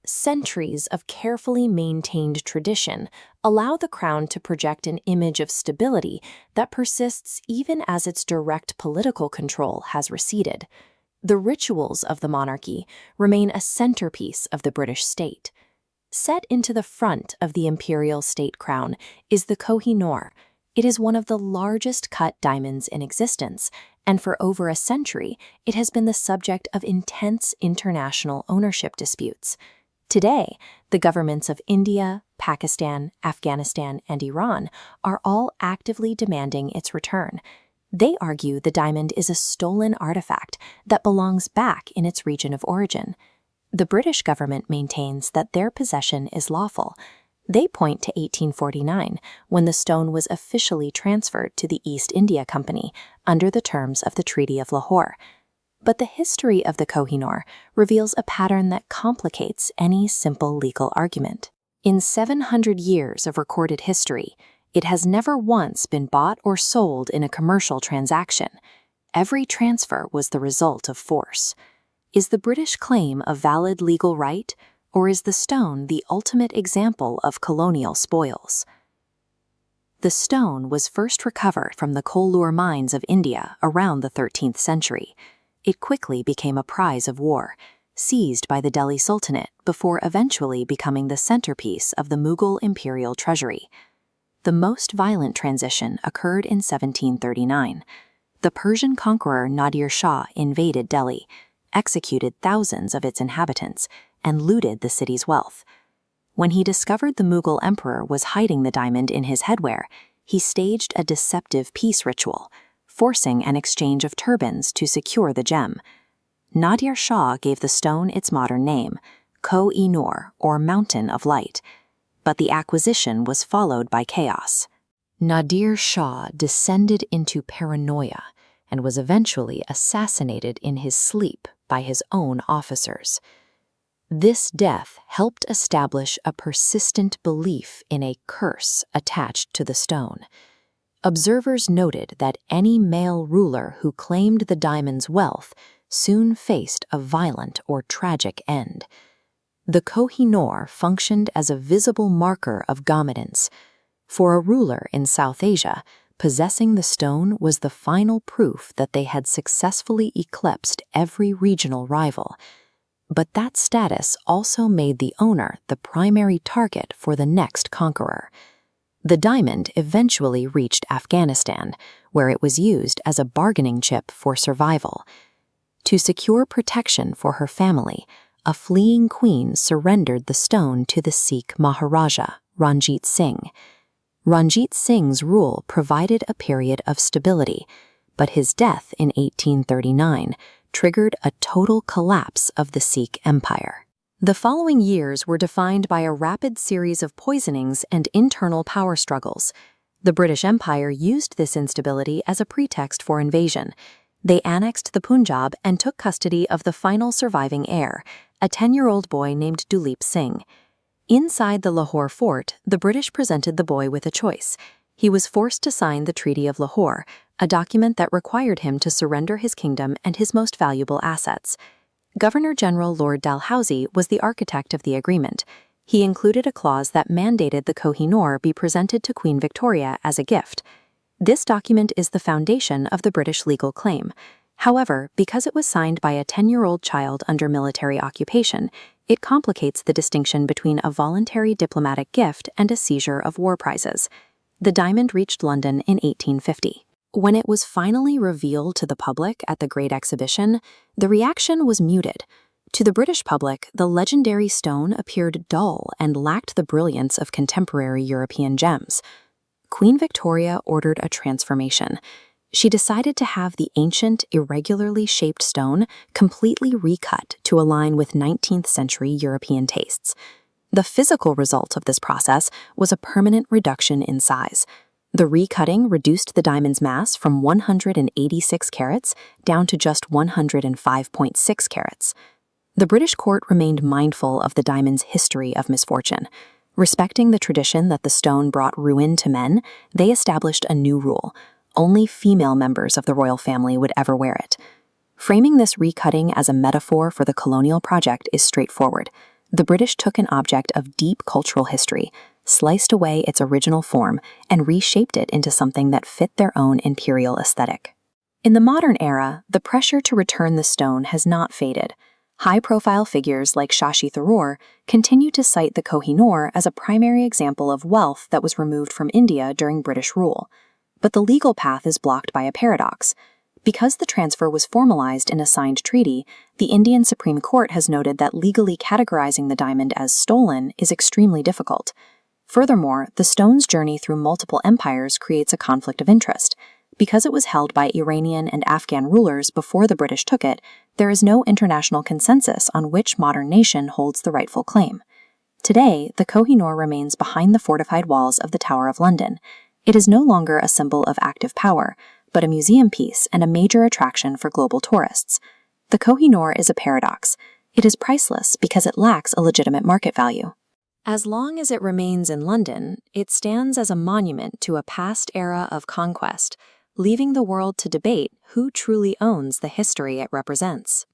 Centuries of carefully maintained tradition allow the crown to project an image of stability that persists even as its direct political control has receded. The rituals of the monarchy remain a centerpiece of the British state. Set into the front of the imperial state crown is the Kohinoor. It is one of the largest cut diamonds in existence, and for over a century, it has been the subject of intense international ownership disputes. Today, the governments of India, Pakistan, Afghanistan, and Iran are all actively demanding its return. They argue the diamond is a stolen artifact that belongs back in its region of origin. The British government maintains that their possession is lawful. They point to 1849, when the stone was officially transferred to the East India Company under the terms of the Treaty of Lahore. But the history of the Kohinoor reveals a pattern that complicates any simple legal argument. In 700 years of recorded history, it has never once been bought or sold in a commercial transaction. Every transfer was the result of force. Is the British claim a valid legal right, or is the stone the ultimate example of colonial spoils? The stone was first recovered from the Kohinoor mines of India around the 13th century. It quickly became a prize of war, seized by the Delhi Sultanate before eventually becoming the centerpiece of the Mughal imperial treasury. The most violent transition occurred in 1739. The Persian conqueror Nadir Shah invaded Delhi, executed thousands of its inhabitants, and looted the city's wealth. When he discovered the Mughal emperor was hiding the diamond in his headwear, he staged a deceptive peace ritual, forcing an exchange of turbans to secure the gem. Nadir Shah gave the stone its modern name, Kohinoor, or Mountain of Light, but the acquisition was followed by chaos. Nadir Shah descended into paranoia and was eventually assassinated in his sleep by his own officers. This death helped establish a persistent belief in a curse attached to the stone. Observers noted that any male ruler who claimed the diamond's wealth soon faced a violent or tragic end. The Kohinoor functioned as a visible marker of dominance. For a ruler in South Asia, possessing the stone was the final proof that they had successfully eclipsed every regional rival. But that status also made the owner the primary target for the next conqueror. The diamond eventually reached Afghanistan, where it was used as a bargaining chip for survival. To secure protection for her family, a fleeing queen surrendered the stone to the Sikh Maharaja, Ranjit Singh. Ranjit Singh's rule provided a period of stability, but his death in 1839 triggered a total collapse of the Sikh empire. The following years were defined by a rapid series of poisonings and internal power struggles. The British Empire used this instability as a pretext for invasion. They annexed the Punjab and took custody of the final surviving heir, a 10-year-old boy named Duleep Singh. Inside the Lahore fort, the British presented the boy with a choice. He was forced to sign the Treaty of Lahore, a document that required him to surrender his kingdom and his most valuable assets. Governor-General Lord Dalhousie was the architect of the agreement. He included a clause that mandated the Kohinoor be presented to Queen Victoria as a gift. This document is the foundation of the British legal claim. However, because it was signed by a 10-year-old child under military occupation, it complicates the distinction between a voluntary diplomatic gift and a seizure of war prizes. The diamond reached London in 1850. When it was finally revealed to the public at the Great Exhibition, the reaction was muted. To the British public, the legendary stone appeared dull and lacked the brilliance of contemporary European gems. Queen Victoria ordered a transformation. She decided to have the ancient, irregularly shaped stone completely recut to align with 19th century European tastes. The physical result of this process was a permanent reduction in size. The recutting reduced the diamond's mass from 186 carats down to just 105.6 carats. The British court remained mindful of the diamond's history of misfortune. Respecting the tradition that the stone brought ruin to men, they established a new rule: only female members of the royal family would ever wear it. Framing this recutting as a metaphor for the colonial project is straightforward. The British took an object of deep cultural history, sliced away its original form, and reshaped it into something that fit their own imperial aesthetic. In the modern era, the pressure to return the stone has not faded. High-profile figures like Shashi Tharoor continue to cite the Kohinoor as a primary example of wealth that was removed from India during British rule. But the legal path is blocked by a paradox. Because the transfer was formalized in a signed treaty, the Indian Supreme Court has noted that legally categorizing the diamond as stolen is extremely difficult. Furthermore, the stone's journey through multiple empires creates a conflict of interest. Because it was held by Iranian and Afghan rulers before the British took it, there is no international consensus on which modern nation holds the rightful claim. Today, the Kohinoor remains behind the fortified walls of the Tower of London. It is no longer a symbol of active power, but a museum piece and a major attraction for global tourists. The Kohinoor is a paradox. It is priceless because it lacks a legitimate market value. As long as it remains in London, it stands as a monument to a past era of conquest, leaving the world to debate who truly owns the history it represents.